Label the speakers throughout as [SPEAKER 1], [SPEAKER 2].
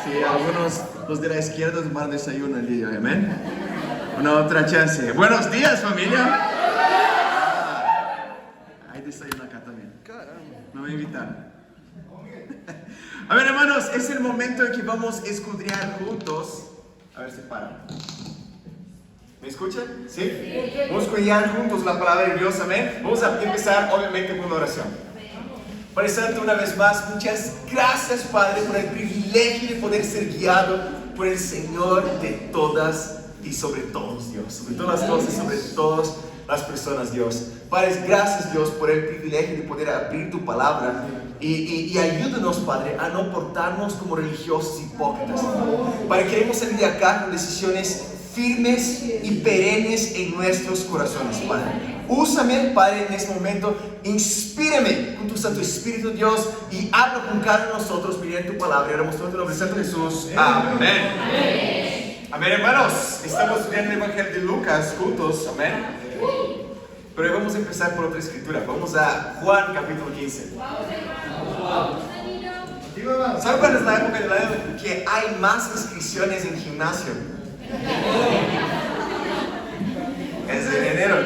[SPEAKER 1] Sí, algunos, los de la izquierda, tomaron desayuno el día, amén. Una otra chance. Buenos días, familia. Hay desayuno acá también. No me invitaron. A ver, hermanos, es el momento en que vamos a escudriñar juntos. A ver si para. ¿Me escuchan? ¿Sí? Vamos a escudriñar juntos la palabra de Dios, amén. Vamos a empezar, obviamente, con una oración. Padre Santo, una vez más, muchas gracias, Padre, por el privilegio de poder ser guiado por el Señor de todas y sobre todos, Dios. Sobre todas las cosas, sobre todas las personas, Dios. Padre, gracias, Dios, por el privilegio de poder abrir tu palabra. Y ayúdanos, Padre, a no portarnos como religiosos hipócritas. Padre, queremos salir de acá con decisiones firmes y perennes en nuestros corazones, Padre. Úsame, Padre, en este momento. Inspírame con tu Santo Espíritu, Dios, y habla con cada uno de nosotros mediante tu palabra. Oramos en el nombre de Santo Jesús. Amén. Amén. Amén, hermanos. Estamos estudiando el Evangelio de Lucas juntos. Amén. Pero vamos a empezar por otra escritura. Vamos a Juan capítulo 15. ¿Saben cuál es la época del año que hay más inscripciones en gimnasio? Es en enero.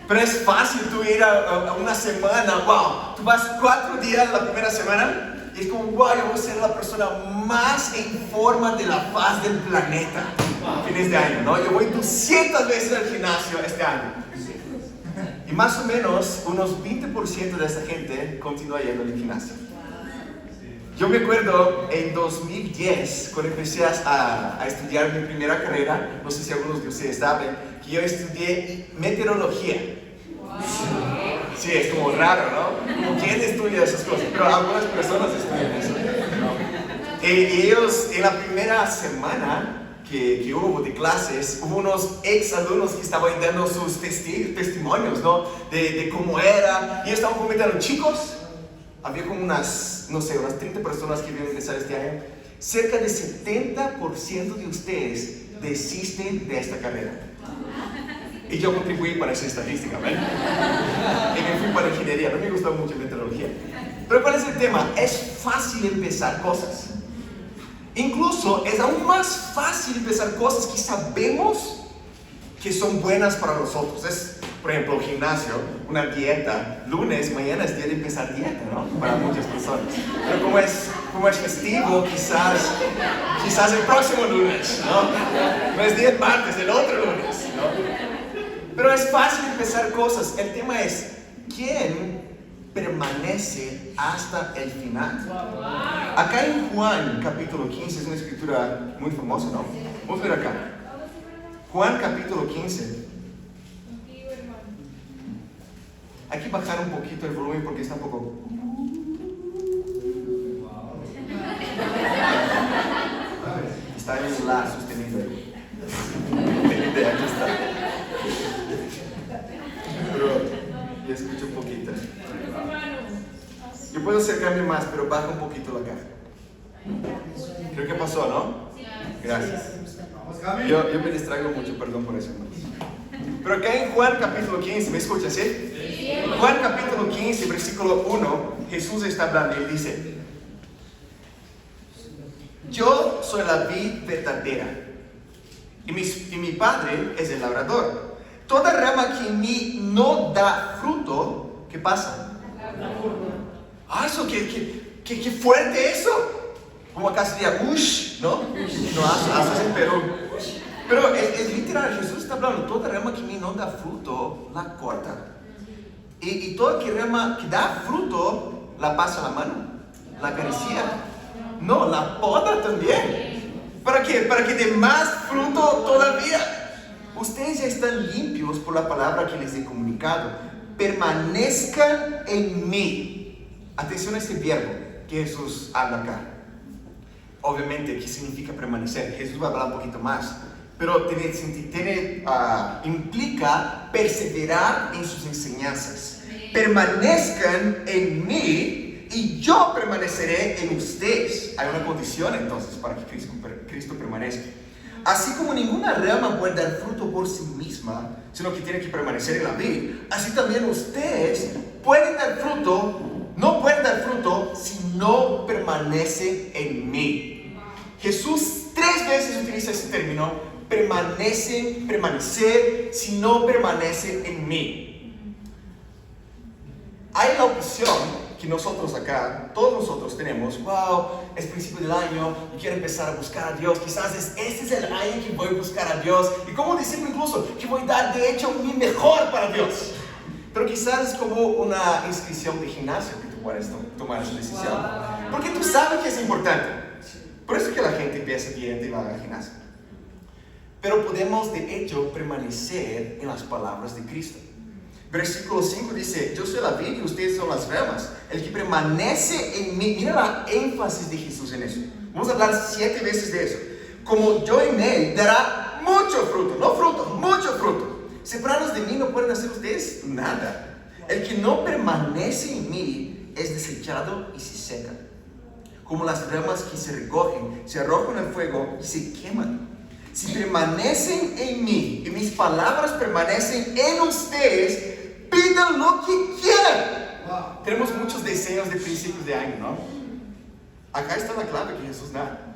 [SPEAKER 1] Pero es fácil tú ir a una semana, wow, tú vas 4 días la primera semana y es como, wow, yo voy a ser la persona más en forma de la faz del planeta fines de año, ¿no? Yo voy 200 veces al gimnasio este año. Y más o menos, unos 20% de esa gente continúa yendo al gimnasio. Yo me acuerdo en 2010, cuando empecé a estudiar mi primera carrera, no sé si algunos de ustedes saben, que yo estudié meteorología. Sí, es como raro, ¿no? Como ¿quién estudia esas cosas? Pero algunas personas estudian eso, ¿no? Y ellos, en la primera semana que hubo de clases, hubo unos ex alumnos que estaban dando sus testimonios, ¿no? De cómo era, y ellos estaban comentando, chicos, había como unas 30 personas que iban a ingresar este año. Cerca de 70% de ustedes desisten de esta carrera. Y yo contribuí para esa estadística, ¿ven? Y me fui para ingeniería, no me gustó mucho meteorología. Pero ¿cuál es el tema? Es fácil empezar cosas. Incluso es aún más fácil empezar cosas que sabemos que son buenas para nosotros. Es, por ejemplo, gimnasio, una dieta, lunes, mañana es día de empezar dieta, ¿no? Para muchas personas. Pero como es festivo, quizás el próximo lunes, ¿no? No es día martes, el otro lunes, ¿no? Pero es fácil empezar cosas. El tema es, ¿quién permanece hasta el final? Acá en Juan capítulo 15, es una escritura muy famosa, ¿no? Vamos a ver acá. Juan capítulo 15. Hay que bajar un poquito el volumen porque está un poco... Está en un la sostenido. Aquí está. Pero yo escucho un poquito. Yo puedo acercarme más, pero baja un poquito la caja. Creo que pasó, ¿no? Gracias. Yo me distraigo mucho, perdón por eso, hermanos. Pero acá en Juan capítulo 15, ¿me escuchas, sí? Juan capítulo 15, versículo 1, Jesús está hablando y él dice: yo soy la vid verdadera y mi padre es el labrador. Toda rama que en mí no da fruto, ¿qué pasa? Ah, eso, qué fuerte eso. Como acá sería ush, ¿no? No, haces en Perú. Pero es literal, Jesús está hablando, toda rama que en mí no da fruto, la corta. Y toda rama que da fruto, la pasa a la mano, la acaricia. No, la poda también. ¿Para qué? Para que dé más fruto todavía. Ustedes ya están limpios por la palabra que les he comunicado. Permanezcan en mí. Atención a este verbo que Jesús habla acá. Obviamente, ¿qué significa permanecer? Jesús va a hablar un poquito más. Pero implica perseverar en sus enseñanzas. Permanezcan en mí y yo permaneceré en ustedes. Hay una condición entonces para que Cristo permanezca. Así como ninguna rama puede dar fruto por sí misma, sino que tiene que permanecer en la vid, así también ustedes pueden dar fruto, no pueden dar fruto si no permanece en mí. Jesús 3 veces utiliza ese término, permanecer si no permanece en mí. Hay la opción que nosotros acá, todos nosotros tenemos, wow, es principio del año y quiero empezar a buscar a Dios. Quizás este es el año que voy a buscar a Dios. Y como discípulo incluso, que voy a dar de hecho mi mejor para Dios. Pero quizás es como una inscripción de gimnasio que tú puedes tomar esa decisión. Porque tú sabes que es importante. Por eso es que la gente empieza dieta y va al gimnasio. Pero podemos de hecho permanecer en las palabras de Cristo. Versículo 5 dice, yo soy la vid y ustedes son las ramas. El que permanece en mí, mira la énfasis de Jesús en eso. Vamos a hablar 7 veces de eso. Como yo en él, dará mucho fruto, no fruto, mucho fruto. Separados de mí no pueden hacer ustedes nada. El que no permanece en mí es desechado y se seca. Como las ramas que se recogen, se arrojan al fuego y se queman. Si permanecen en mí y mis palabras permanecen en ustedes, pidan lo que quieran. Wow. Tenemos muchos deseos de principios de año, ¿no? Acá está la clave que Jesús da.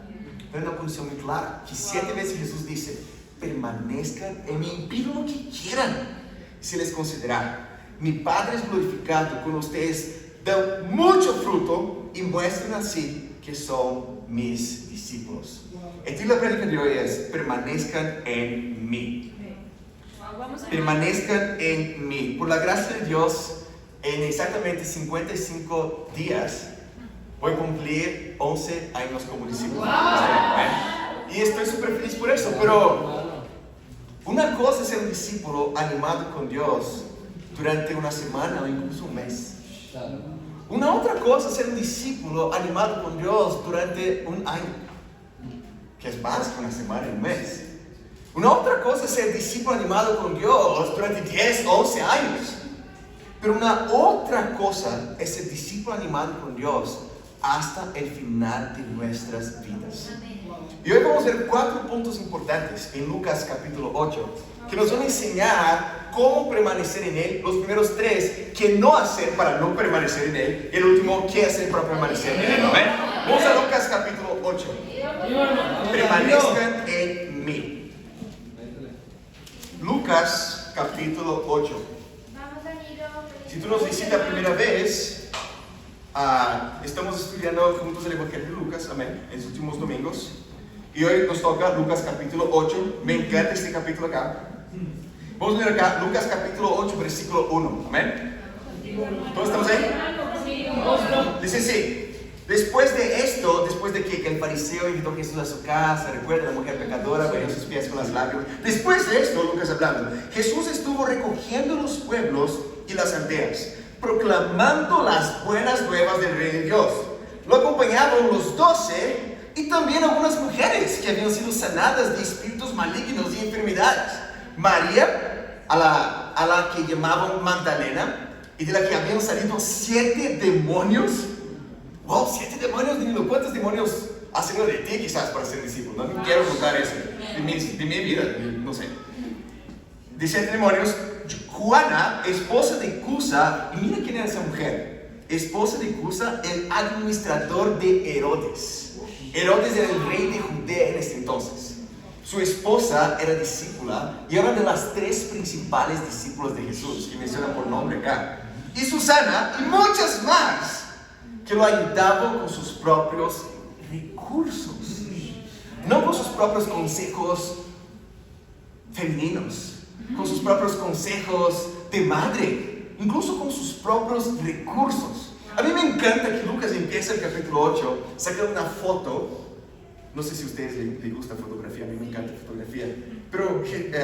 [SPEAKER 1] Hay una condición muy clara, que 7 veces Jesús dice, permanezcan en mí, pidan lo que quieran. Si les considera, mi Padre es glorificado cuando ustedes dan mucho fruto y muestran así que son mis discípulos. El título de la prédica de hoy es, permanezcan en mí. Permanezcan en mí. Por la gracia de Dios, en exactamente 55 días, voy a cumplir 11 años como discípulo. Y estoy súper feliz por eso, pero una cosa es ser un discípulo animado con Dios durante una semana o incluso un mes. Una otra cosa es ser un discípulo animado con Dios durante un año, que es más que una semana y un mes. Una otra cosa es ser discípulo animado con Dios durante 10, 11 años. Pero una otra cosa es ser discípulo animado con Dios hasta el final de nuestras vidas. Y hoy vamos a ver 4 puntos importantes en Lucas capítulo 8 que nos van a enseñar cómo permanecer en Él. Los primeros 3, qué no hacer para no permanecer en Él. Y el último, qué hacer para permanecer en Él. ¿Amén? Vamos a Lucas capítulo 8. Permanezcan en mí. Lucas capítulo 8. Si tú nos visitas primera vez, estamos estudiando juntos el Evangelio de Lucas, amén, en los últimos domingos. Y hoy nos toca Lucas capítulo 8. Me encanta este capítulo acá. Vamos a ver acá, Lucas capítulo 8, versículo 1, amén. ¿Todos estamos ahí? Dice así. Después de esto, después de que el fariseo invitó a Jesús a su casa, recuerda la mujer pecadora, bañó sus pies con las lágrimas. Después de esto, Lucas hablando, Jesús estuvo recogiendo los pueblos y las aldeas, proclamando las buenas nuevas del Rey de Dios. Lo acompañaban los 12 y también algunas mujeres que habían sido sanadas de espíritus malignos y enfermedades. María, a la que llamaban Magdalena, y de la que habían salido 7 demonios. Wow, 7 demonios, dime cuántos demonios ha salido de ti quizás para ser discípulo. No quiero contar eso de mi vida, no sé. De 7 demonios. Juana, esposa de Cusa, y mira quién era esa mujer. Esposa de Cusa, el administrador de Herodes. Herodes era el rey de Judea en este entonces. Su esposa era discípula y era de las 3 principales discípulos de Jesús, que mencionan por nombre acá. Y Susana y muchas más que lo ayudaban con sus propios recursos, no con sus propios consejos femeninos, con sus propios consejos de madre, incluso con sus propios recursos. A mí me encanta que Lucas empieza el capítulo 8 sacando una foto. No sé si a ustedes les gusta fotografía, a mí me encanta fotografía, pero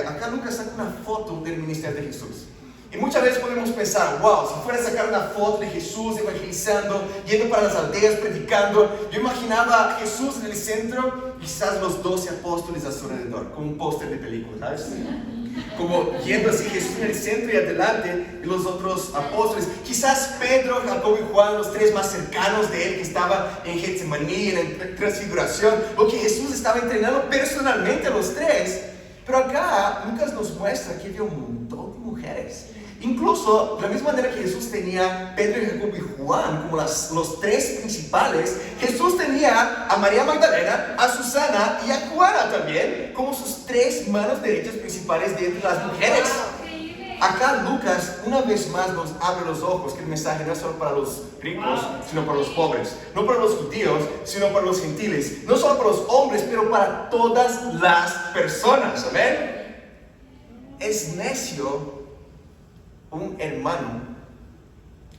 [SPEAKER 1] acá Lucas saca una foto del ministerio de Jesús. Y muchas veces podemos pensar, wow, si fuera a sacar una foto de Jesús evangelizando, yendo para las aldeas, predicando, yo imaginaba a Jesús en el centro, quizás los 12 apóstoles a su alrededor, como un póster de película, ¿sabes? Como yendo así Jesús en el centro y adelante, y los otros apóstoles, quizás Pedro, Jacobo y Juan, los 3 más cercanos de él, que estaban en Getsemaní, en la transfiguración, o que Jesús estaba entrenando personalmente a los 3. Pero acá Lucas nos muestra que había un montón de mujeres Incluso, de la misma manera que Jesús tenía Pedro, Jacobo y Juan como los tres principales, Jesús tenía a María Magdalena, a Susana y a Juana también como sus tres manos derechas principales de entre las mujeres. Acá Lucas una vez más nos abre los ojos que el mensaje no es solo para los ricos, sino para los pobres, no para los judíos, sino para los gentiles, no solo para los hombres, pero para todas las personas. ¿Amén? Es necio un hermano,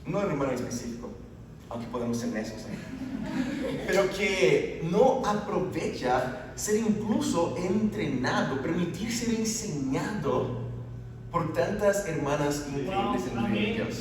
[SPEAKER 1] no un hermano específico, aunque podemos ser necios, pero que no aprovecha ser incluso entrenado, permitir ser enseñado por tantas hermanas increíbles en el reino de Dios.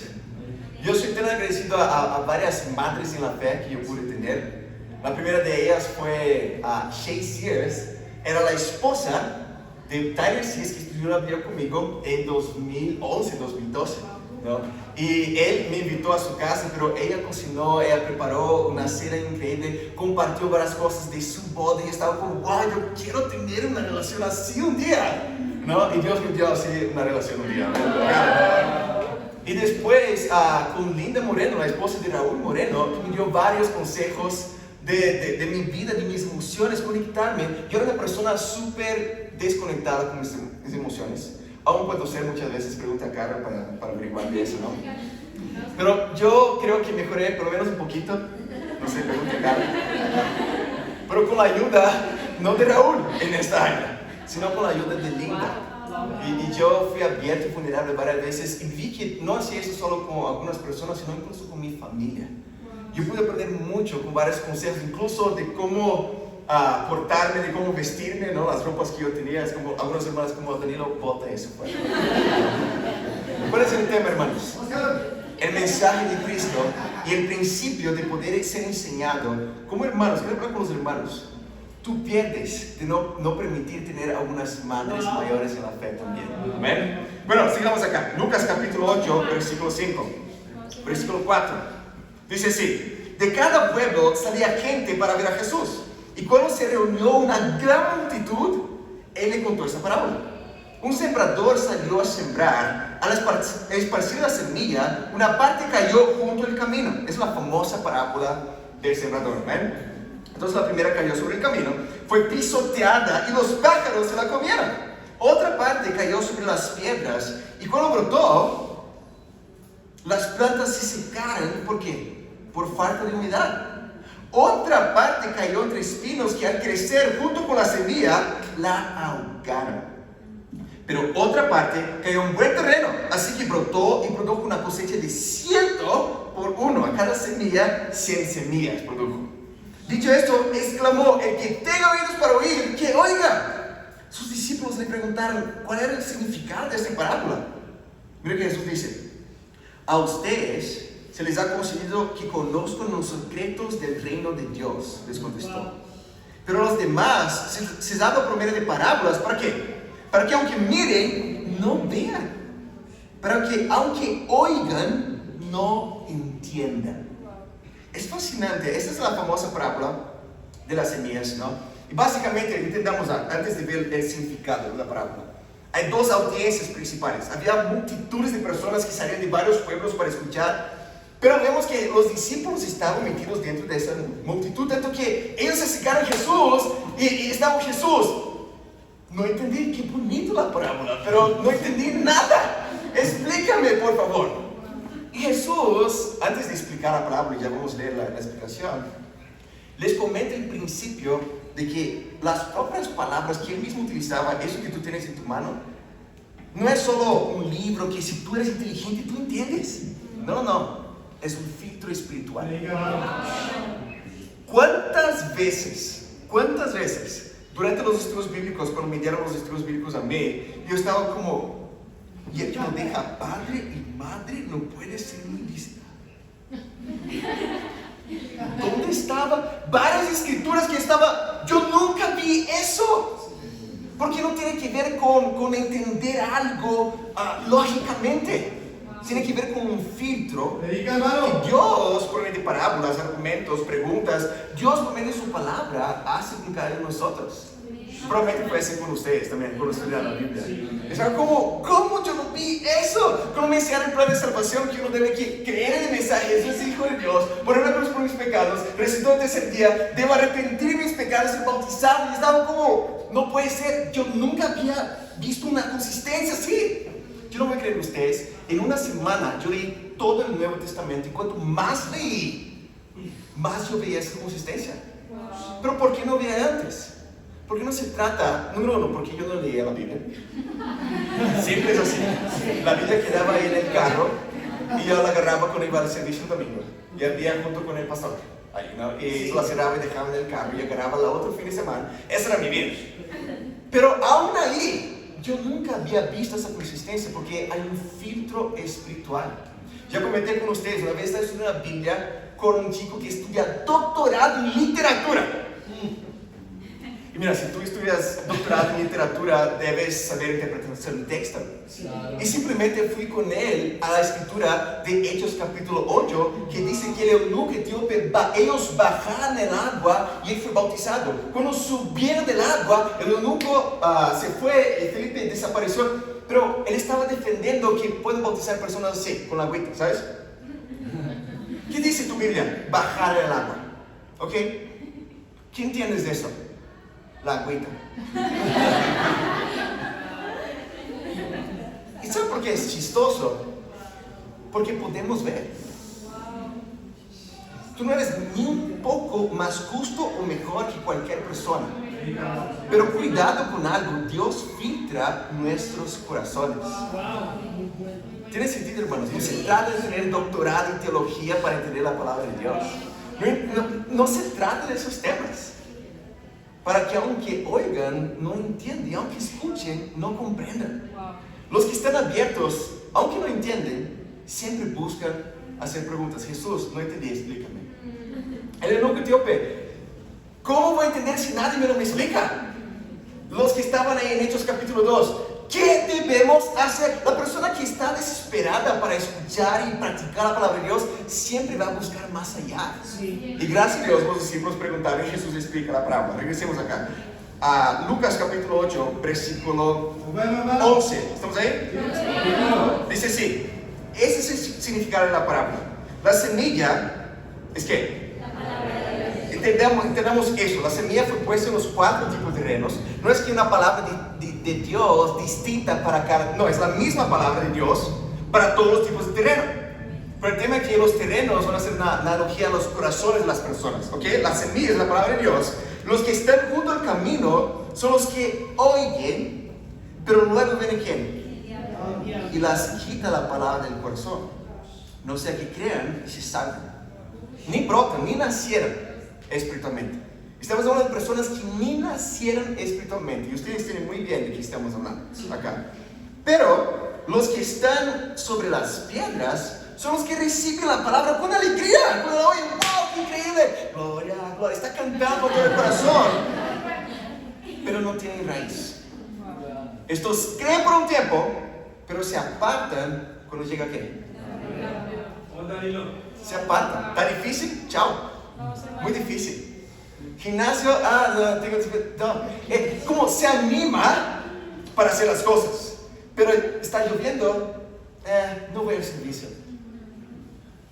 [SPEAKER 1] Yo soy tan agradecido a varias madres en la fe que yo pude tener. La primera de ellas fue Shay Sears, era la esposa de Tyler Sears, que estudió la Biblia conmigo en 2011, 2012, ¿no? Y él me invitó a su casa, pero ella cocinó, ella preparó una cena increíble, compartió varias cosas de su boda y estaba como, wow, yo quiero tener una relación así un día, ¿no? Y Dios me dio así una relación un día, ¿no? Y después con Linda Moreno, la esposa de Raúl Moreno, que me dio varios consejos de mi vida, de mis emociones, conectarme. Yo era una persona súper desconectada con mis emociones. Aún puedo ser muchas veces, pregunta a Carla para averiguar de eso, ¿no? Pero yo creo que mejoré por lo menos un poquito. No sé, pregunta a Carla. Pero con la ayuda, no de Raúl en esta área, sino con la ayuda de Linda. Y yo fui abierto y vulnerable varias veces y vi que no hacía eso solo con algunas personas, sino incluso con mi familia. Yo pude aprender mucho con varios consejos, incluso de cómo portarme, de cómo vestirme, ¿no? Las ropas que yo tenía, es como algunas hermanas como Danilo, bota eso fuera. ¿Cuál es el tema, hermanos? El mensaje de Cristo y el principio de poder ser enseñado como hermanos. Quiero hablar con los hermanos. Tú pierdes de no permitir tener algunas madres mayores en la fe también. ¿Amén? Bueno, sigamos acá. Lucas capítulo 8, versículo 5. Versículo 4. Dice así: de cada pueblo salía gente para ver a Jesús. Y cuando se reunió una gran multitud, él le contó esta parábola. Un sembrador salió a sembrar. Al esparcir la semilla, una parte cayó junto al camino. Es la famosa parábola del sembrador. ¿Ven? Entonces la primera cayó sobre el camino, fue pisoteada y los pájaros se la comieron. Otra parte cayó sobre las piedras y cuando brotó, las plantas se secaron. ¿Por qué? Por falta de humedad. Otra parte cayó entre espinos que al crecer junto con la semilla la ahogaron. Pero otra parte cayó en buen terreno, así que brotó y produjo una cosecha de 100 por uno. A cada semilla 100 semillas produjo. Dicho esto, exclamó: el que tenga oídos para oír, que oiga. Sus discípulos le preguntaron cuál era el significado de esta parábola. Mira que Jesús dice: a ustedes se les ha concedido que conozcan los secretos del reino de Dios, les contestó. Pero a los demás se les ha dado por medio de parábolas. ¿Para qué? Para que aunque miren, no vean. Para que aunque oigan, no entiendan. Es fascinante. Esta es la famosa parábola de las semillas, ¿no? Y básicamente, entendamos antes de ver el significado de la parábola. Hay dos audiencias principales. Había multitudes de personas que salían de varios pueblos para escuchar. Pero vemos que los discípulos estaban metidos dentro de esa multitud, tanto que ellos se acercaron a Jesús y estaban: Jesús, no entendí, qué bonito la parábola, pero no entendí nada. Explícame, por favor. Y Jesús, antes de explicar la parábola, ya vamos a leer la explicación, les comenta el principio de que las propias palabras que él mismo utilizaba, eso que tú tienes en tu mano, no es solo un libro que si tú eres inteligente, tú entiendes. No. Es un filtro espiritual. ¿Cuántas veces durante los estudios bíblicos, cuando me dieron los estudios bíblicos a mí, yo estaba como: y el que no deja padre y madre no puede ser muy lista? ¿Dónde estaba? Varias escrituras que estaba, yo nunca vi eso. Porque no tiene que ver con entender algo lógicamente. Tiene que ver con un filtro que Dios, por medio de parábolas, argumentos, preguntas, Dios por medio de su palabra hace con cada uno de nosotros. Probablemente puede ser con ustedes también, cuando estudian la Biblia. Es algo como, ¿cómo yo no vi eso. Cuando me enseñaron el plan de salvación, que uno debe creer en el mensaje, Jesús es Hijo de Dios, poner la cruz por mis pecados, resucitó el tercer día, debo arrepentir mis pecados, ser bautizado. Y estaba como, no puede ser, yo nunca había visto una consistencia así. Yo no voy a creer en ustedes, en una semana yo leí todo el Nuevo Testamento y cuanto más leí, más yo veía esa consistencia. Pero ¿por qué no veía antes? Porque no se trata, número uno, porque yo no leía la Biblia. Siempre es así. La Biblia quedaba ahí en el carro y yo la agarraba cuando iba al servicio el domingo. Y ardía junto con el pastor. Ahí, ¿no? Y la cerraba y dejaba en el carro y agarraba la otro fin de semana. Esa era mi Biblia. Pero aún ahí, yo nunca había visto esa consistencia porque hay un filtro espiritual. Ya comenté con ustedes, una vez estaba estudiando la Biblia con un chico que estudia doctorado en literatura. Y mira, si tú estudias doctorado en literatura, debes saber interpretación de texto. Y simplemente fui con él a la escritura de Hechos capítulo 8, que dice que el eunuco etíope, ellos bajaron el agua y él fue bautizado. Cuando subieron del agua, el eunuco se fue, y Felipe desapareció, pero él estaba defendiendo que pueden bautizar personas así, con la agüita, ¿sabes? ¿Qué dice tu Biblia? Bajar el agua, ¿ok? ¿Qué entiendes de eso? La agüita. ¿Y sabes por qué es chistoso? Porque podemos ver. Tú no eres ni un poco más justo o mejor que cualquier persona. Pero cuidado con algo, Dios filtra nuestros corazones. ¿Tiene sentido, hermanos? No se trata de tener doctorado en teología para entender la palabra de Dios. No se trata de esos temas. Para que aunque oigan, no entiendan, y aunque escuchen, no comprendan. Los que están abiertos, aunque no entienden, siempre buscan hacer preguntas. Jesús, no entendí, explícame. El eunuco etíope, ¿cómo voy a entender si nadie me lo explica? Los que estaban ahí en Hechos capítulo 2, ¿qué debemos hacer? La persona que está desesperada para escuchar y practicar la palabra de Dios siempre va a buscar más allá. Sí. Y gracias a Dios los discípulos preguntaron y Jesús explica la parábola. Regresemos acá a Lucas capítulo 8, versículo 11. ¿Estamos ahí? Sí. Dice así, ese es el significado de la parábola. La semilla es que entendamos eso. La semilla fue puesta en los 4 tipos de terrenos. No es que una palabra de Dios distinta para cada, no, es la misma palabra de Dios para todos los tipos de terreno. Pero el tema es que los terrenos van a ser una analogía a los corazones de las personas, ¿ok? La semilla es la palabra de Dios. Los que están junto al camino son los que oyen, pero luego viene ¿quién? Y las quita la palabra del corazón. No sea que crean y se salgan. Ni brotan, ni nacieron espiritualmente. Estamos hablando de personas que ni nacieron espiritualmente. Y ustedes tienen muy bien de qué estamos hablando acá. Pero los que están sobre las piedras son los que reciben la palabra con alegría. Cuando la oyen, ¡wow, qué increíble! Gloria, gloria. Está cantando con el corazón. Pero no tienen raíz. Estos creen por un tiempo, pero se apartan cuando llega ¿qué? Se apartan. ¿Está difícil? Chao. Muy difícil. Gimnasio, como se anima para hacer las cosas, pero está lloviendo, no voy al servicio.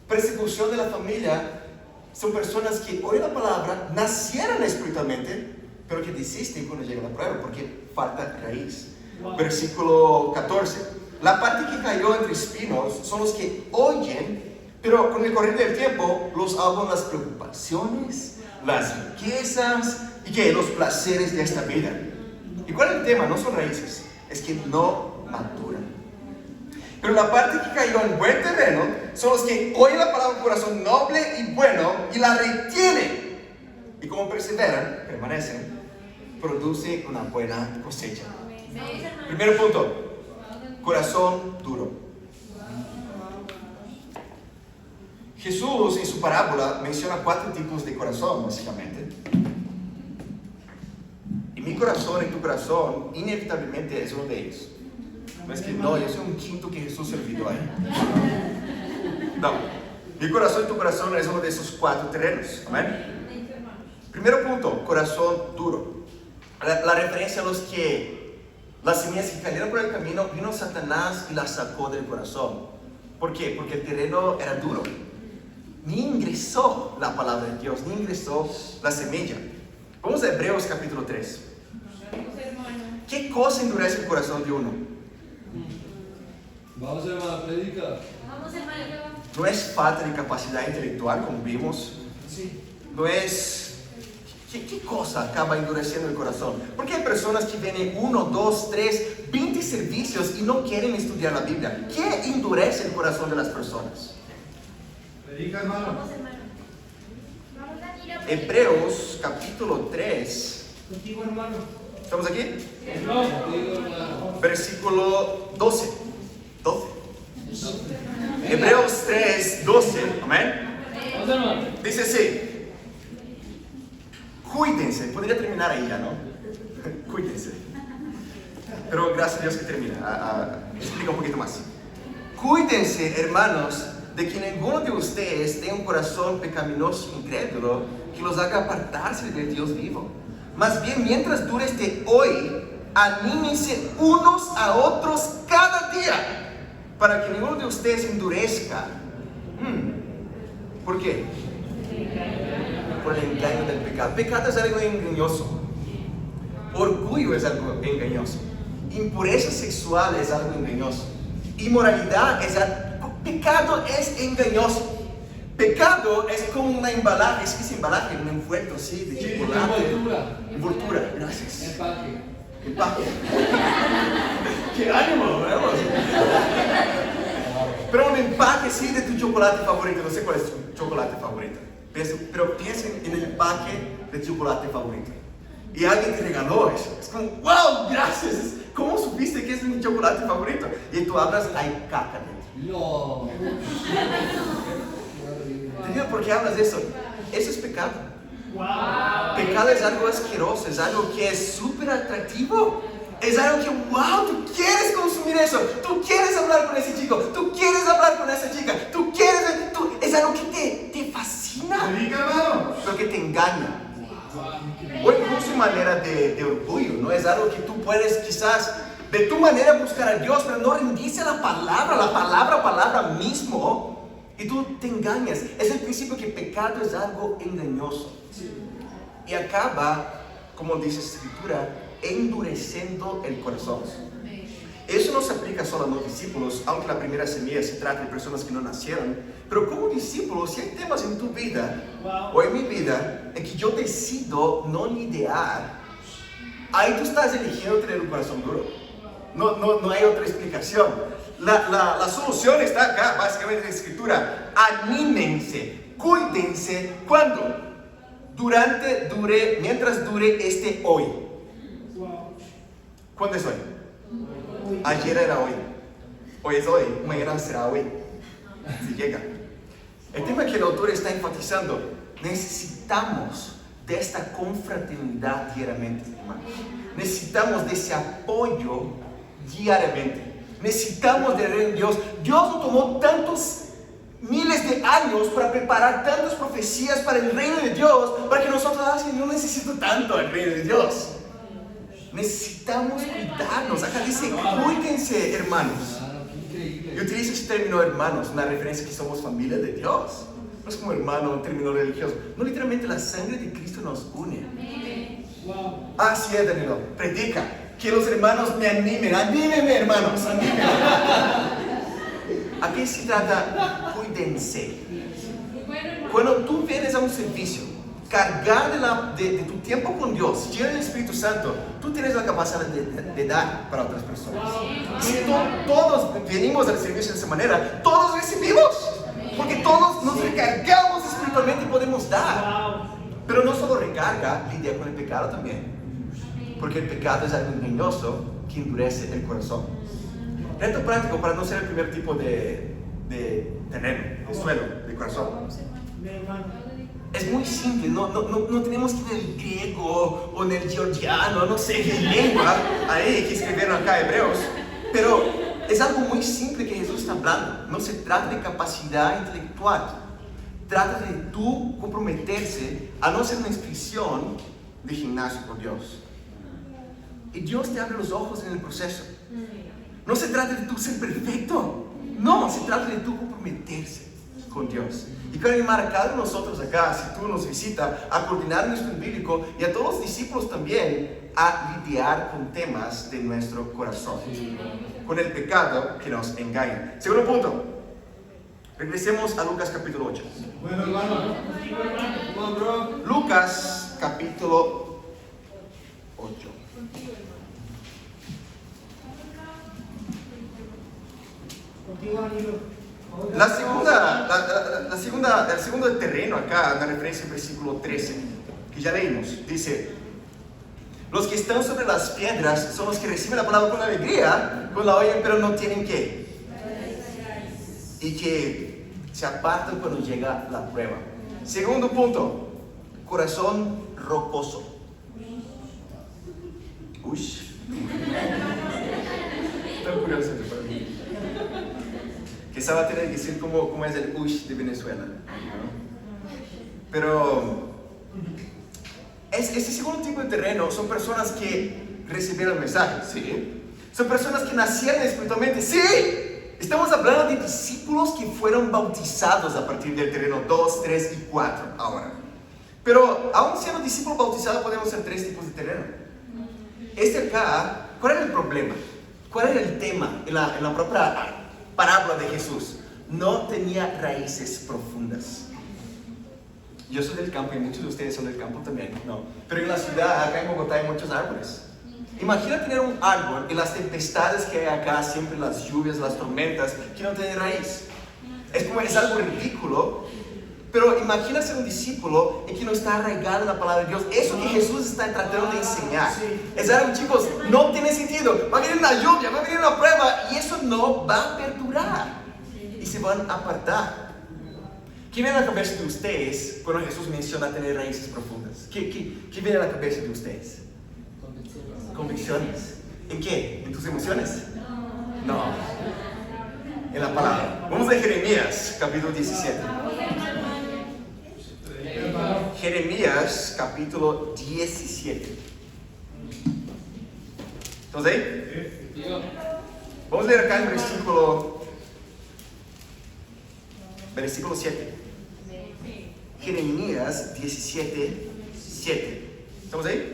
[SPEAKER 1] Persecución de la familia son personas que oyen la palabra, nacieron espiritualmente, pero que desisten cuando llega la prueba porque falta raíz. Versículo 14. La parte que cayó entre espinos son los que oyen, pero con el correr del tiempo los ahogan las preocupaciones, las riquezas y que los placeres de esta vida. ¿Y cuál es el tema? No son raíces, es que no maduran. Pero la parte que cayó en buen terreno son los que oyen la palabra con corazón noble y bueno y la retienen. Y como perseveran, permanecen, produce una buena cosecha. Primer punto, corazón duro. Jesús en su parábola menciona 4 tipos de corazón, básicamente. Y mi corazón y tu corazón, inevitablemente es uno de ellos. No es que no, yo soy un quinto que Jesús se olvidó ahí. No, mi corazón y tu corazón es uno de esos 4 terrenos. Amén. Primero punto, corazón duro. La referencia a los que Las semillas que cayeron por el camino, vino Satanás y las sacó del corazón. ¿Por qué? Porque el terreno era duro. Ni ingresó la palabra de Dios, ni ingresó la semilla. Vamos a Hebreos capítulo 3. ¿Qué cosa endurece el corazón de uno?
[SPEAKER 2] Vamos, hermano, predica.
[SPEAKER 1] No es falta de capacidad intelectual, como vimos. No es... ¿Qué cosa acaba endureciendo el corazón? Porque hay personas que vienen 1, 2, 3, 20 servicios y no quieren estudiar la Biblia. ¿Qué endurece el corazón de las personas?
[SPEAKER 2] Predica, hermano.
[SPEAKER 1] Hebreos capítulo 3.
[SPEAKER 3] Contigo, hermano.
[SPEAKER 1] ¿Estamos aquí?
[SPEAKER 2] Contigo, hermano.
[SPEAKER 1] Versículo 12. Hebreos 3, 12. Amén.
[SPEAKER 2] Vamos, hermano.
[SPEAKER 1] Dice así. Cuídense. Podría terminar ahí ya, ¿no? Cuídense. Pero gracias a Dios que termina. Explica un poquito más. Cuídense, hermanos, de que ninguno de ustedes tenga un corazón pecaminoso e incrédulo que los haga apartarse del Dios vivo. Más bien, mientras dure este hoy, anímense unos a otros cada día, para que ninguno de ustedes endurezca. ¿Por qué? Por el engaño del pecado. Pecado es algo engañoso. Orgullo es algo engañoso. Impureza sexual es algo engañoso. Inmoralidad es algo... Pecado es engañoso. Pecado es como una embalaje. ¿Es que es embalaje? Un envuelto, sí, de chocolate. Envoltura. Gracias. Empaque. ¡Qué ánimo! ¿Vemos? Pero un empaque, sí, de tu chocolate favorito. No sé cuál es tu chocolate favorito. Pero piensen en el empaque de chocolate favorito. Y alguien te regaló eso. Es como, wow, gracias. ¿Cómo supiste que es mi chocolate favorito? Y tú hablas, hay caca dentro.
[SPEAKER 2] No.
[SPEAKER 1] ¿Por qué hablas de eso? Eso es pecado. Pecado es algo asqueroso, es algo que es súper atractivo. Es algo que, wow, tú quieres consumir eso. Tú quieres hablar con ese chico. Tú quieres hablar con esa chica. Es algo que te fascina. Pero que te engaña. O incluso en manera de orgullo, ¿no? Es algo que tú puedes quizás de tu manera buscar a Dios, pero no rendirse a la palabra mismo, y tú te engañas. Es el principio que pecado es algo engañoso. Y acaba, como dice la Escritura, endureciendo el corazón. Eso no se aplica solo a los discípulos, aunque la primera semilla se trata de personas que no nacieron. Pero como discípulos, si hay temas en tu vida o en mi vida en que yo decido no lidiar, ahí tú estás eligiendo tener un corazón duro. No hay otra explicación. La solución está acá, básicamente en la Escritura. Anímense, cuídense. ¿Cuándo? Mientras dure este hoy. ¿Cuándo es hoy? Ayer era hoy. Hoy es hoy. Mañana será hoy. Si llega. El tema que el autor está enfatizando, necesitamos de esta confraternidad diariamente, hermanos. Necesitamos de ese apoyo diariamente. Necesitamos de reino de Dios. Dios nos tomó tantos miles de años para preparar tantas profecías para el reino de Dios, para que nosotros, no necesito tanto el reino de Dios. Necesitamos cuidarnos. Acá dice, cuídense, hermanos. Yo utilizo este término hermanos, una referencia que somos familia de Dios. No es como hermano, un término religioso. No, literalmente la sangre de Cristo nos une. Así es, Danilo. Predica. Que los hermanos me animen. Anímenme, hermanos. Anímenme. ¿A qué se trata? Cuídense. Cuando tú vienes a un servicio, cargar de tu tiempo con Dios, lleno del Espíritu Santo, tú tienes la capacidad de dar para otras personas. Si todos venimos al servicio de esa manera, todos recibimos. Porque todos nos recargamos espiritualmente y podemos dar. Pero no solo recarga, lidia con el pecado también. Porque el pecado es algo engañoso que endurece el corazón. Reto práctico para no ser el primer tipo de terreno, de suelo, de corazón. Es muy simple, no tenemos que ir en el griego o en el georgiano, no sé qué lengua ahí que escribieron acá hebreos. Pero es algo muy simple que Jesús está hablando. No se trata de capacidad intelectual. Trata de tú comprometerse a no ser una inscripción de gimnasio por Dios. Y Dios te abre los ojos en el proceso. No se trata de tú ser perfecto. No, se trata de tú comprometerse con Dios. Y quiero animar a cada uno de nosotros acá, si tú nos visitas, a coordinar nuestro bíblico y a todos los discípulos también a lidiar con temas de nuestro corazón, con el pecado que nos engaña. Segundo punto, regresemos a Lucas capítulo 8.
[SPEAKER 2] Bueno, hermano. Come on, bro.
[SPEAKER 1] Lucas capítulo 8. El segundo terreno acá, una referencia al versículo 13, que ya leímos, dice: los que están sobre las piedras son los que reciben la palabra con alegría, con la oyen, pero no tienen qué. Y que se apartan cuando llega la prueba. Segundo punto, corazón rocoso. Uy, tan curioso para mí. Quizá va a tener que decir cómo es el ush de Venezuela, ¿no? Pero este segundo tipo de terreno son personas que recibieron el mensaje, ¿sí? Son personas que nacieron espiritualmente, ¿sí? Estamos hablando de discípulos que fueron bautizados a partir del terreno 2, 3 y 4 ahora. Pero aún siendo discípulos bautizados podemos ser 3 tipos de terreno. Este acá, ¿cuál era el problema? ¿Cuál era el tema en la propia parábola de Jesús? No tenía raíces profundas. Yo soy del campo y muchos de ustedes son del campo también, ¿no? Pero en la ciudad, acá en Bogotá, hay muchos árboles. Imagina tener un árbol y las tempestades que hay acá, siempre las lluvias, las tormentas, que no tiene raíz. Es algo ridículo, pero imagina ser un discípulo y que no está arraigado en la palabra de Dios. Eso que Jesús está tratando de enseñar. Es algo, chicos, no tiene sentido. Va a venir una lluvia, va a venir una prueba y eso no va a perdurar. Y se van a apartar. ¿Qué viene a la cabeza de ustedes cuando Jesús menciona tener raíces profundas? ¿Qué viene a la cabeza de ustedes? Convicciones. ¿En qué? ¿En tus emociones? No. En la palabra. Vamos a Jeremías, capítulo 17. Jeremías, capítulo 17. ¿Estamos ahí? Vamos a leer acá el versículo 7. Jeremías 17, 7. ¿Estamos ahí?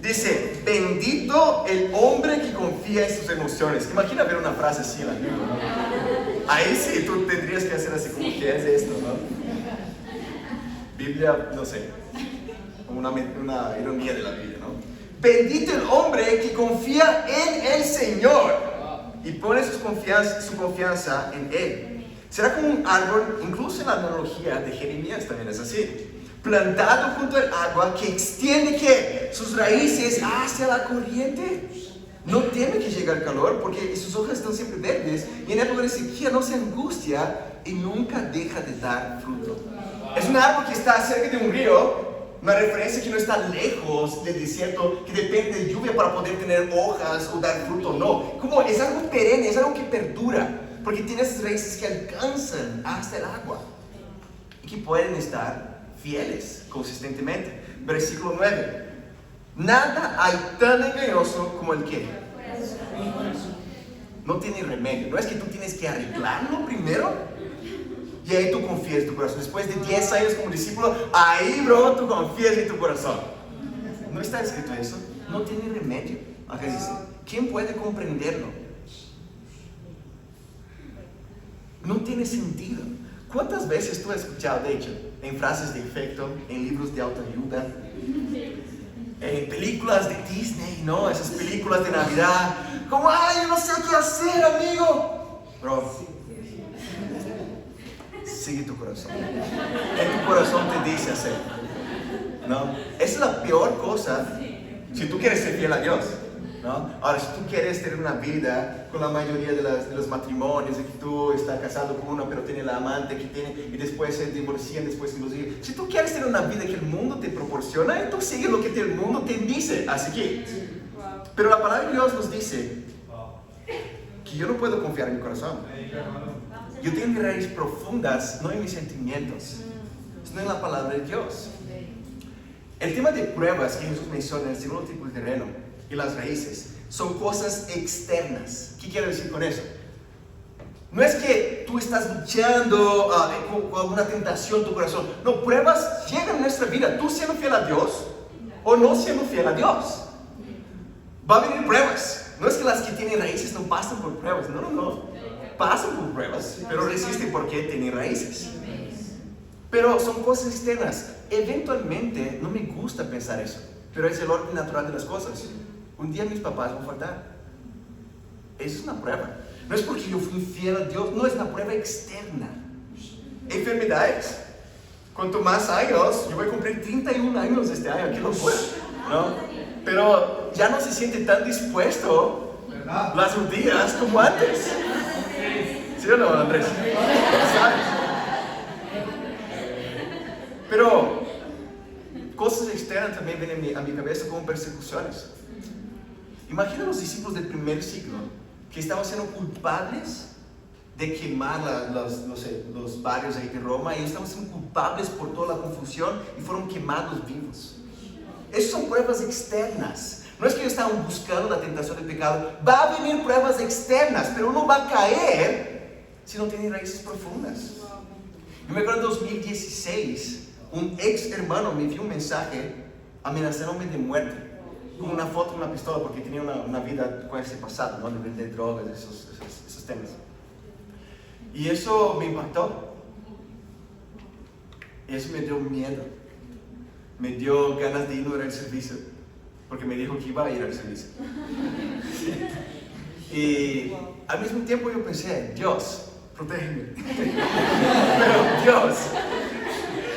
[SPEAKER 1] Dice: bendito el hombre que confía en sus emociones. Imagina ver una frase así en la Biblia, ¿no? Ahí sí tú tendrías que hacer así como que es esto, ¿no? Biblia, no sé, como una ironía de la Biblia, ¿no? Bendito el hombre que confía en el Señor y pone su confianza en Él. Será como un árbol, incluso en la analogía de Jeremías también es así, plantado junto al agua, que extiende ¿qué? Sus raíces hacia la corriente. No teme que llegue el calor porque sus hojas están siempre verdes, y en época de sequía no se angustia y nunca deja de dar fruto. Es un árbol que está cerca de un río, una referencia que no está lejos del desierto, que depende de lluvia para poder tener hojas o dar fruto. No, como es algo perenne, es algo que perdura, porque tiene esas raíces que alcanzan hasta el agua y que pueden estar fieles consistentemente. Versículo 9. Nada hay tan engañoso como el que no tiene remedio. No es que tú tienes que arreglarlo primero y ahí tú confías en tu corazón. Después de 10 años como discípulo, ahí, bro, tú confías en tu corazón. No está escrito eso. No tiene remedio. Acá dice, ¿quién puede comprenderlo? No tiene sentido. ¿Cuántas veces tú has escuchado, de hecho, en frases de efecto, en libros de autoayuda, en películas de Disney, ¿no? Esas películas de Navidad, como, ay, yo no sé qué hacer, amigo. Bro, sigue tu corazón. Que tu corazón te dice hacer, ¿no? Esa es la peor cosa si tú quieres ser fiel a Dios, ¿no? Ahora, si tú quieres tener una vida con la mayoría de los matrimonios, de que tú estás casado con uno, pero tiene la amante que tiene, y después se divorcian, después se divorcian. Si tú quieres tener una vida que el mundo te proporciona, entonces sigue lo que el mundo te dice. Así que, pero la palabra de Dios nos dice que yo no puedo confiar en mi corazón. Yo tengo mis raíces profundas, no en mis sentimientos, sino en la palabra de Dios. El tema de pruebas que Jesús menciona en el segundo tipo de terreno y las raíces son cosas externas. ¿Qué quiero decir con eso? No es que tú estás luchando con alguna tentación en tu corazón. No, pruebas llegan a nuestra vida. Tú siendo fiel a Dios o no siendo fiel a Dios. Va a venir pruebas. No es que las que tienen raíces no pasan por pruebas. No. Pasan por pruebas, pero resisten porque tienen raíces. Pero son cosas externas. Eventualmente, no me gusta pensar eso, pero es el orden natural de las cosas. Un día mis papás van a faltar. Eso es una prueba. No es porque yo fui fiel a Dios, no, es una prueba externa. Enfermedades. Cuanto más años, yo voy a cumplir 31 años este año, qué locura, ¿no? Pero ya no se siente tan dispuesto las rodillas como antes. ¿Sí o no, Andrés? ¿Sabes? Pero cosas externas también vienen a mi cabeza como persecuciones. Imagina los discípulos del primer siglo que estaban siendo culpables de quemar los barrios ahí de Roma, y ellos estaban siendo culpables por toda la confusión y fueron quemados vivos. Esas son pruebas externas. No es que ellos estaban buscando la tentación del pecado. Va a venir pruebas externas, pero uno va a caer si no tiene raíces profundas. Yo me acuerdo en 2016, un ex hermano me envió un mensaje amenazándome de muerte, con una foto y una pistola, porque tenía una vida con ese pasado, ¿no? De vender drogas, esos temas. Y eso me impactó. Eso me dio miedo. Me dio ganas de ir al servicio, porque me dijo que iba a ir al servicio. Y al mismo tiempo yo pensé, Dios, protégeme. Pero Dios,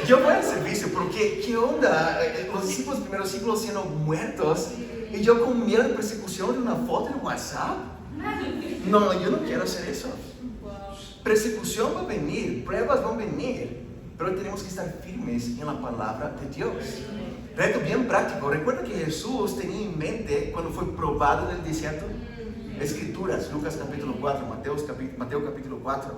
[SPEAKER 1] yo voy al servicio, porque ¿qué onda? Los discípulos del primer siglo siendo muertos y yo con miedo de persecución de una foto en WhatsApp. No, yo no quiero hacer eso. Persecución va a venir, pruebas van a venir, pero tenemos que estar firmes en la palabra de Dios. Reto bien práctico. Recuerda que Jesús tenía en mente cuando fue probado en el desierto. Escrituras, Lucas capítulo 4, Mateo capítulo 4.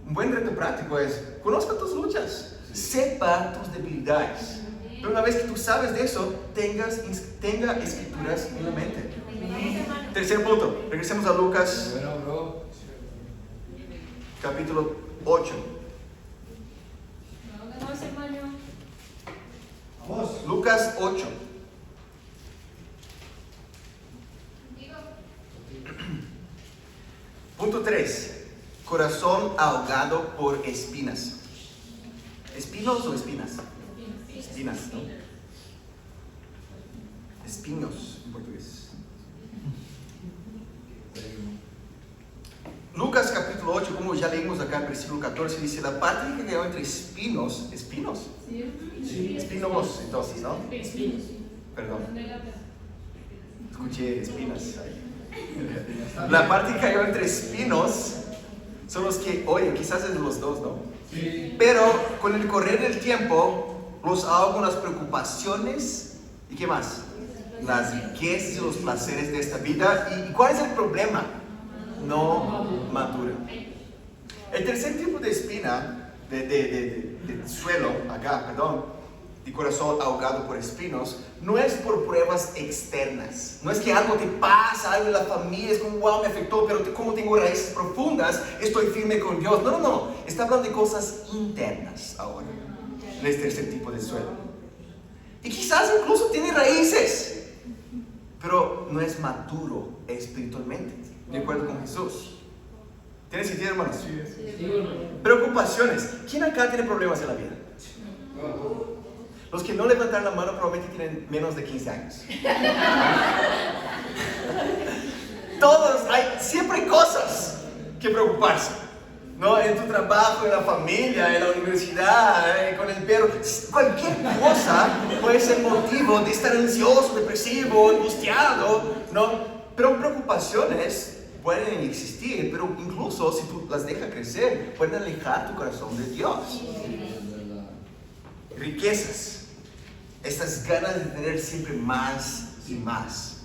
[SPEAKER 1] Un buen reto práctico es, conozca tus luchas, sepa tus debilidades. Pero una vez que tú sabes de eso, tenga escrituras en la mente. Tercer punto, regresemos a Lucas capítulo 8. Lucas 8. Punto 3. Corazón ahogado por espinas. ¿Espinos o espinas? Espinas, ¿no? Espinos en portugués. Lucas capítulo 8, como ya leímos acá en versículo 14, dice: la parte que quedó entre espinos. ¿Espinos? Sí. Espinos, entonces, ¿no?
[SPEAKER 3] Espinos.
[SPEAKER 1] Perdón. Escuché espinas. La parte que cayó entre espinos son los que, oye, quizás es de los dos, ¿no? Sí. Pero con el correr del tiempo los ahogan las preocupaciones y ¿qué más? Las riquezas y los placeres de esta vida. ¿Y cuál es el problema? No madura. El tercer tipo de espina, de suelo, acá, perdón, de corazón ahogado por espinos, no es por pruebas externas. No es que algo te pasa, algo en la familia, es como, wow, me afectó, pero como tengo raíces profundas, estoy firme con Dios. No. Está hablando de cosas internas ahora, en este tercer tipo de suelo. Y quizás incluso tiene raíces, pero no es maduro espiritualmente, de acuerdo con Jesús. ¿Tiene sentido, hermanos? Sí. Preocupaciones. ¿Quién acá tiene problemas en la vida? Los que no levantaron la mano probablemente tienen menos de 15 años. Todos, siempre hay cosas que preocuparse, ¿no? En tu trabajo, en la familia, en la universidad, con el perro. Cualquier cosa puede ser motivo de estar ansioso, depresivo, angustiado, ¿no? Pero preocupaciones pueden existir, pero incluso si tú las dejas crecer, pueden alejar tu corazón de Dios. Riquezas. Estas ganas de tener siempre más y más.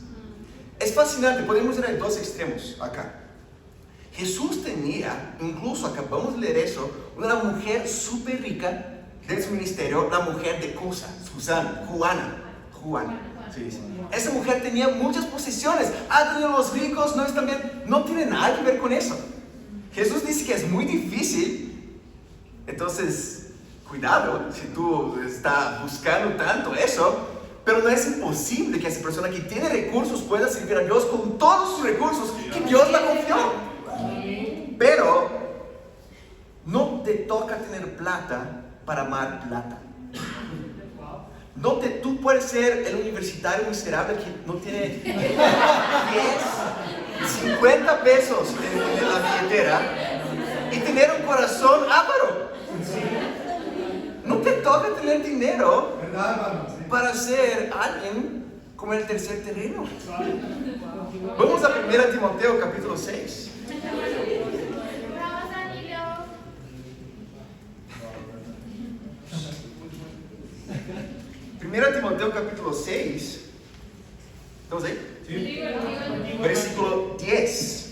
[SPEAKER 1] Es fascinante, podemos ir a dos extremos acá. Jesús tenía, incluso acabamos de leer eso, una mujer súper rica de su ministerio, la mujer de Cusa, Susana, Juana. Sí, sí. Esa mujer tenía muchas posesiones. De los ricos no tiene nada que ver con eso. Jesús dice que es muy difícil. Entonces, cuidado si tú estás buscando tanto eso. Pero no es imposible que esa persona que tiene recursos pueda servir a Dios con todos sus recursos que Dios la confió. Pero no te toca tener plata para amar plata. Tú puedes ser el universitario miserable que no tiene 10, 50 pesos en la billetera y tener un corazón avaro. No te toca tener dinero para ser alguien como el tercer terreno. Vamos a 1 Timoteo capítulo 6. Primera Timoteo capítulo 6. ¿Estamos ahí? Sí. Versículo 10.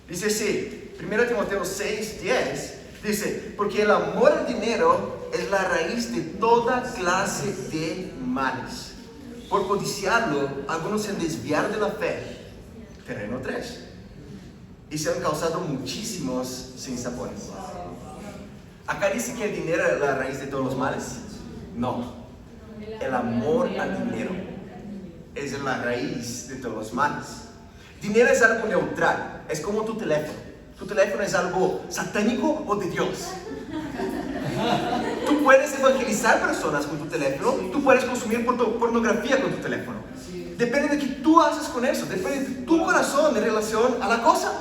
[SPEAKER 1] Dice así, 1 Timoteo 6, 10. Dice, porque el amor al dinero es la raíz de toda clase de males. Por codiciarlo, algunos se han desviado de la fe. Terreno 3. Y se han causado muchísimos sinsabores. Acá dice que el dinero es la raíz de todos los males. No. El amor al dinero es la raíz de todos los males. Dinero es algo neutral. Es como tu teléfono. ¿Tu teléfono es algo satánico o de Dios? Tú puedes evangelizar personas con tu teléfono. Tú puedes consumir pornografía con tu teléfono. Depende de qué tú haces con eso. Depende de tu corazón en relación a la cosa.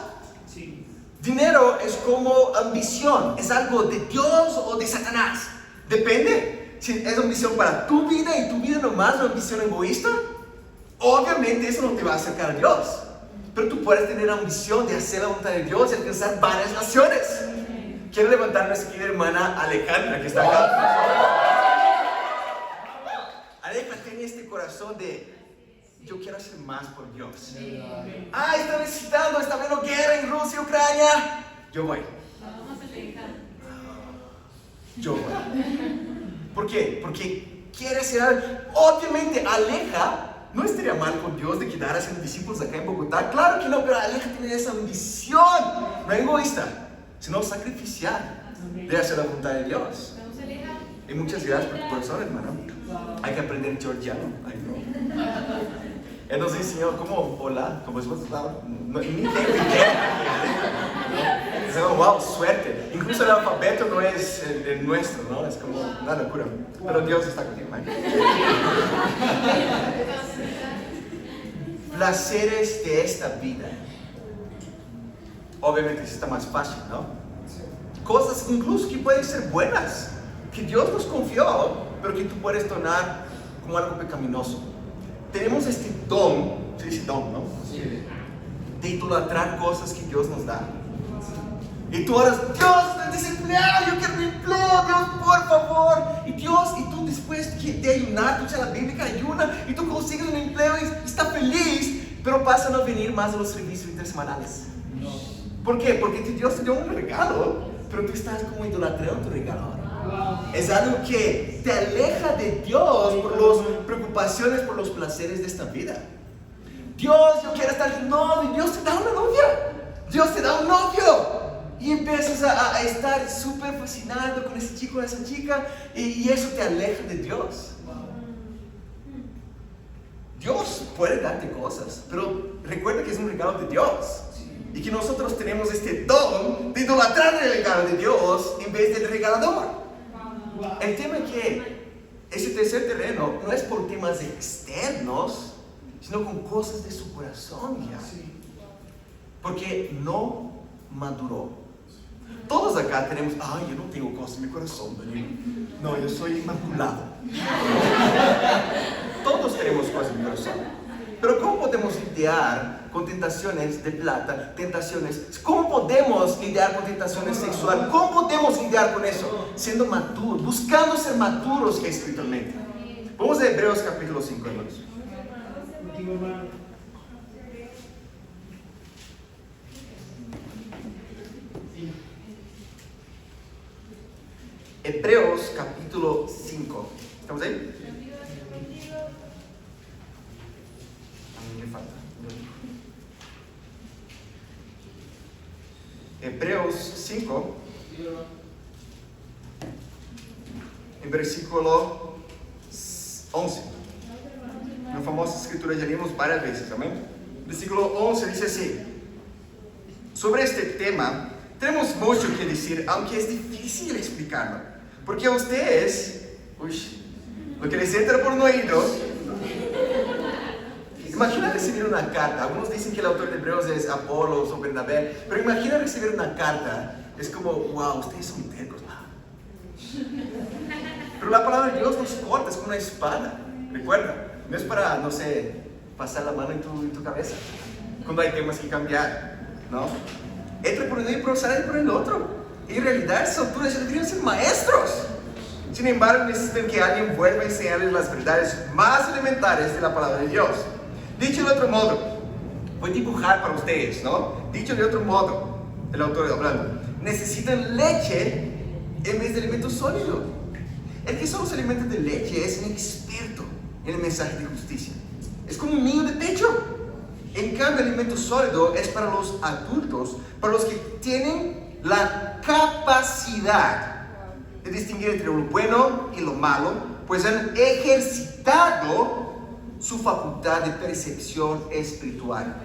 [SPEAKER 1] Dinero es como ambición. ¿Es algo de Dios o de Satanás? Depende. Si es ambición para tu vida y tu vida nomás, una ambición egoísta, obviamente eso no te va a acercar a Dios. Pero tú puedes tener ambición de hacer la voluntad de Dios y alcanzar varias naciones. Quiero levantar a nuestra querida hermana Alejandra, que está acá. Alejandra tiene este corazón de: yo quiero hacer más por Dios. Está necesitando, está habiendo guerra en Rusia, Ucrania. Yo voy. Yo voy. ¿Por qué? Porque quiere hacer algo. Obviamente, Aleja no estaría mal con Dios de quedar haciendo discípulos acá en Bogotá. Claro que no, pero Aleja tiene esa ambición, no egoísta, sino sacrificial de hacer la voluntad de Dios. Y muchas gracias por tu corazón, hermano. Hay que aprender georgiano. Él nos enseñó cómo hola, como es no, ni tengo idea. Wow, suerte. Incluso el alfabeto no es el nuestro, ¿no? Es como una locura. Pero Dios está contigo, man. Placeres de esta vida. Obviamente está más fácil, ¿no? Cosas incluso que pueden ser buenas, que Dios nos confió, pero que tú puedes tornar como algo pecaminoso. Tenemos este don, se dice don, ¿no? Sí. De idolatrar cosas que Dios nos da. Y tú oras: Dios, estoy desempleado, yo quiero un empleo, Dios, por favor. Y tú después de ayunar, tú echas la Biblia, ayuna, y tú consigues un empleo y estás feliz, pero pasan a venir más a los servicios intersemanales. No. ¿Por qué? Porque Dios te dio un regalo, pero tú estás como idolatrando tu regalo ahora. Wow. Es algo que te aleja de Dios por las preocupaciones, por los placeres de esta vida. Dios, yo quiero estar de novio. Dios te da una novia. Dios te da un novio. Y empiezas a estar súper fascinado con ese chico o esa chica, y eso te aleja de Dios. Dios puede darte cosas, pero recuerda que es un regalo de Dios. Y que nosotros tenemos este don de idolatrar el regalo de Dios en vez del regalador. El tema es que ese tercer terreno no es por temas externos, sino con cosas de su corazón ya. Porque no maduró. Todos acá tenemos: yo no tengo cosas en mi corazón, Daniel. No, yo soy inmaculado. Todos tenemos cosas en mi corazón. Pero ¿cómo podemos lidiar con tentaciones de plata, tentaciones? ¿Cómo podemos lidiar con tentaciones sexuales? ¿Cómo podemos lidiar con eso? Siendo maduros, buscando ser maduros espiritualmente. Vamos a Hebreos capítulo 5, hermanos. Hebreos capítulo 5. ¿Estamos ahí? Hebreos 5, en versículo 11. Una famosa escritura, ya leímos varias veces, amén. Versículo 11 dice así: sobre este tema tenemos mucho que decir, aunque es difícil explicarlo, porque a ustedes, lo que les entra por un oído. Imagina recibir una carta. Algunos dicen que el autor de Hebreos es Apolos o Bernabé, pero imagina recibir una carta. Es como, wow, ustedes son tercos. Pero la palabra de Dios nos corta, es como una espada. Recuerda, no es para, no sé, pasar la mano en tu cabeza cuando hay temas que cambiar, ¿no? Entra por un oído pero sale por el otro. En realidad, esas alturas ya deberían ser maestros. Sin embargo, necesitan que alguien vuelva a enseñarles las verdades más elementales de la palabra de Dios. Dicho de otro modo, voy a dibujar para ustedes, ¿no? Dicho de otro modo, el autor hablando, necesitan leche en vez de alimento sólido. El que solo se alimenta de leche es un experto en el mensaje de justicia. Es como un niño de pecho. En cambio, el alimento sólido es para los adultos, para los que tienen la capacidad de distinguir entre lo bueno y lo malo, pues han ejercitado su facultad de percepción espiritual.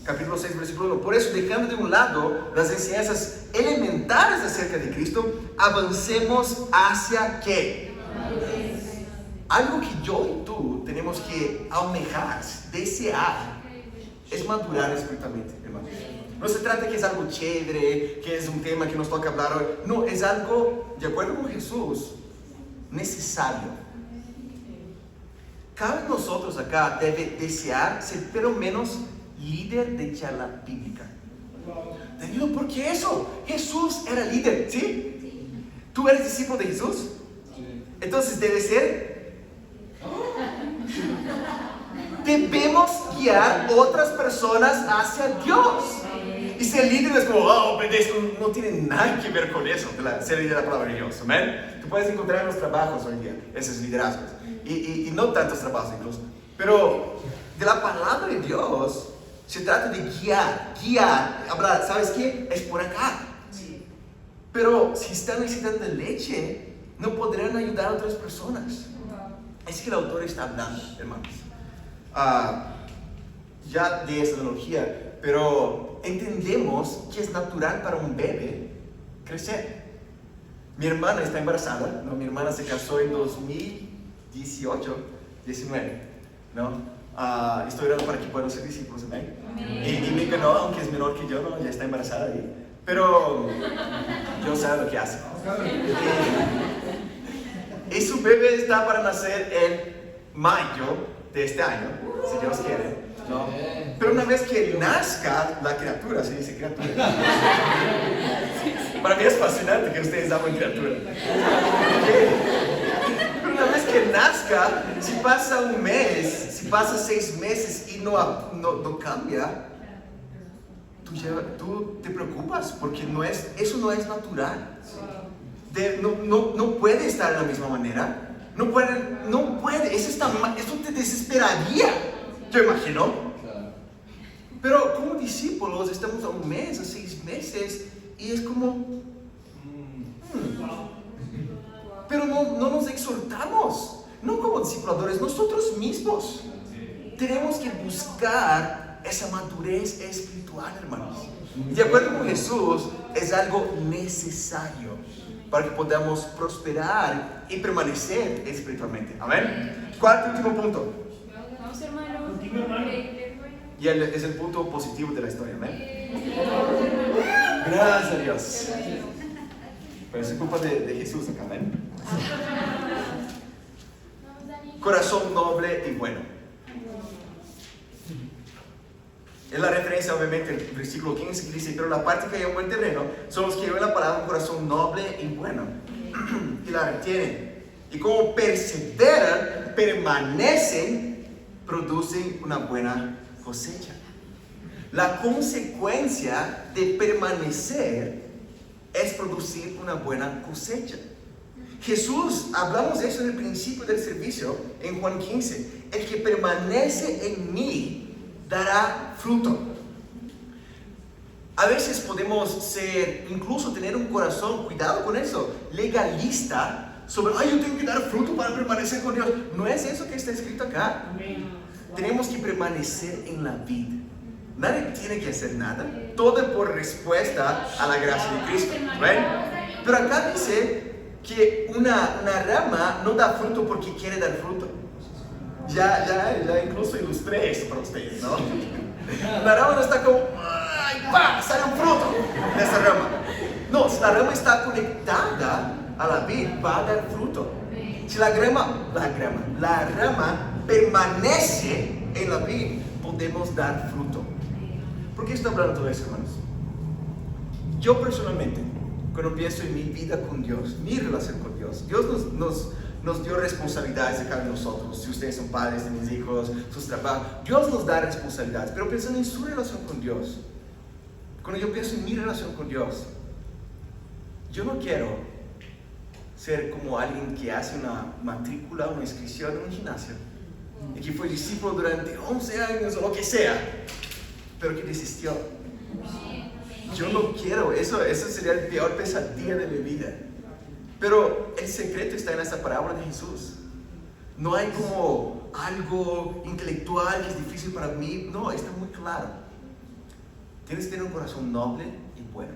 [SPEAKER 1] Capítulo 6, versículo 1. Por eso, dejando de un lado las enseñanzas elementales acerca de Cristo, avancemos hacia ¿qué? Algo que yo y tú tenemos que almejar, desear, es madurar espiritualmente, hermanos. No se trata que es algo chévere, que es un tema que nos toca hablar hoy. No, es algo, de acuerdo con Jesús, necesario. Cada uno de nosotros acá debe desear ser pelo menos líder de charla bíblica. Danilo, ¿por qué eso? Jesús era líder, ¿sí? ¿Tú eres discípulo de Jesús? Sí. Entonces debe ser. Debemos guiar otras personas hacia Dios. Y ser líder es como, obedezco, no tiene nada que ver con eso, ser líder de la palabra de Dios, amén. Tú puedes encontrar en los trabajos hoy en día esos liderazgos, y no tantos trabajos incluso, pero de la palabra de Dios se trata de guiar, hablar, ¿sabes qué? Es por acá. Pero si están necesitando de leche, no podrán ayudar a otras personas. Es que el autor está hablando, hermanos, ya de esa analogía, pero entendemos que es natural para un bebé crecer. Mi hermana está embarazada, ¿no? Mi hermana se casó en 2018, 19, ¿no? Estoy orando para que puedan ser discípulos, ¿eh? Y mi no, aunque es menor que yo, ¿no? Ya está embarazada ahí. Pero Dios sabe lo que hace. Y su bebé está para nacer en mayo de este año, si Dios quiere, ¿no? Pero una vez que nazca la criatura, se dice criatura. Para mí es fascinante que ustedes llamen criatura. Pero una vez que nazca, si pasa un mes, si pasa 6 meses y no cambia, tú te preocupas porque eso no es natural. No puede estar de la misma manera. No puede. Eso te desesperaría. ¿Te imagino? Pero como discípulos estamos a un mes, a 6 meses y es como... Pero no nos exhortamos. No como discipuladores, nosotros mismos. Tenemos que buscar esa madurez espiritual, hermanos. De acuerdo con Jesús, es algo necesario para que podamos prosperar y permanecer espiritualmente. Amén. Cuarto y último punto.
[SPEAKER 3] Vamos, hermano.
[SPEAKER 1] Y es el punto positivo de la historia. Amén. Gracias a Dios. Pero es culpa de Jesús acá. Amén. Corazón noble y bueno. Es la referencia obviamente al versículo 15 que dice: pero la parte que hay en buen terreno son los que oyen la palabra, un corazón noble y bueno, y la retienen, y como perseveran, permanecen, producen una buena cosecha. La consecuencia de permanecer es producir una buena cosecha. Jesús, hablamos de eso en el principio del servicio, en Juan 15: el que permanece en mí dará fruto. A veces podemos incluso tener un corazón, cuidado con eso, legalista, sobre, yo tengo que dar fruto para permanecer con Dios. No es eso que está escrito acá. Tenemos que permanecer en la vid. Nadie tiene que hacer nada. Todo por respuesta a la gracia de Cristo. ¿Right? Pero acá dice que una rama no da fruto porque quiere dar fruto. Ya incluso ilustré esto para ustedes, ¿no? La rama no está como, ¡ay, pa! Sale un fruto de esa rama. No, si la rama está conectada a la vid, va a dar fruto. Si la rama permanece en la vid, podemos dar fruto. ¿Por qué estoy hablando de todo eso, hermanos? Yo personalmente, cuando pienso en mi vida con Dios, mi relación con Dios, Dios nos dio responsabilidades a cada uno de nosotros. Si ustedes son padres de mis hijos, sus trabajos, Dios nos da responsabilidades. Pero pensando en su relación con Dios, cuando yo pienso en mi relación con Dios, yo no quiero ser como alguien que hace una matrícula, una inscripción en un gimnasio y que fue discípulo durante 11 años o lo que sea, pero que desistió. Yo no quiero, eso sería el peor pesadilla de mi vida. Pero el secreto está en esa parábola de Jesús. No hay como algo intelectual que es difícil para mí. No, está muy claro. Tienes que tener un corazón noble y bueno.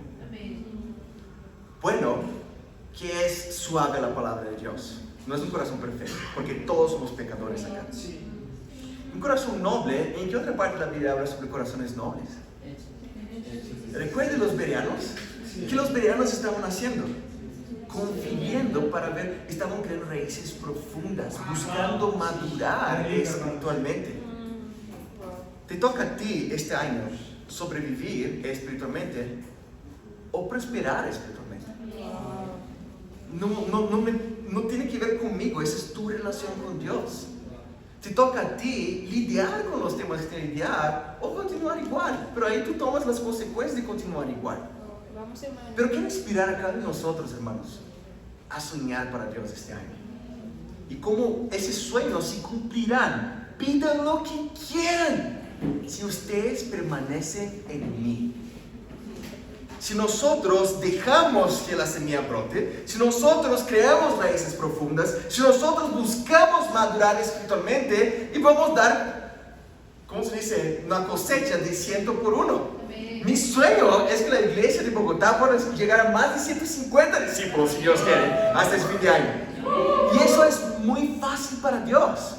[SPEAKER 1] Bueno, que es suave la palabra de Dios. No es un corazón perfecto, porque todos somos pecadores acá. Un corazón noble, ¿en qué otra parte de la Biblia habla sobre corazones nobles? ¿Recuerden los bereanos? ¿Qué los bereanos estaban haciendo? Conviviendo para ver, estaban creando raíces profundas, buscando madurar espiritualmente. Te toca a ti este año sobrevivir espiritualmente o prosperar espiritualmente. No tiene que ver conmigo, esa es tu relación con Dios. Te toca a ti lidiar con los temas que tienes que lidiar o continuar igual, pero ahí tú tomas las consecuencias de continuar igual. Pero quiero inspirar a cada uno de nosotros, hermanos, a soñar para Dios este año. Y cómo ese sueño se cumplirán. Pidan lo que quieran si ustedes permanecen en mí. Si nosotros dejamos que la semilla brote, si nosotros creamos raíces profundas, si nosotros buscamos madurar espiritualmente y vamos a dar, ¿cómo se dice? Una cosecha de 100 por 1. Mi sueño es que la iglesia de Bogotá pueda llegar a más de 150 discípulos, si Dios quiere, hasta el fin de año. Y eso es muy fácil para Dios.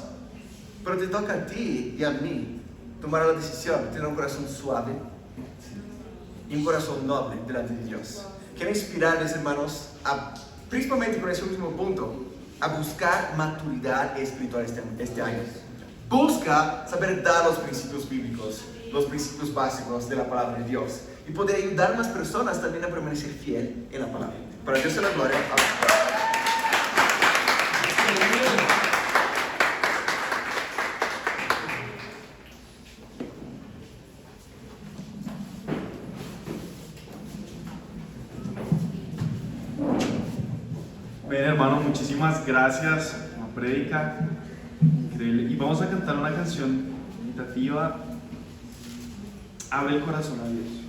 [SPEAKER 1] Pero te toca a ti y a mí tomar la decisión, tener un corazón suave y un corazón noble delante de Dios. Quiero inspirarles, hermanos, principalmente con ese último punto, a buscar maturidad espiritual este año. Busca saber dar los principios bíblicos, los principios básicos de la palabra de Dios y poder ayudar a más personas también a permanecer fiel en la palabra. Para Dios sea la gloria.
[SPEAKER 3] Bien, hermano, muchísimas gracias. Una prédica increíble. Y vamos a cantar una canción meditativa. Abre el corazón a Dios.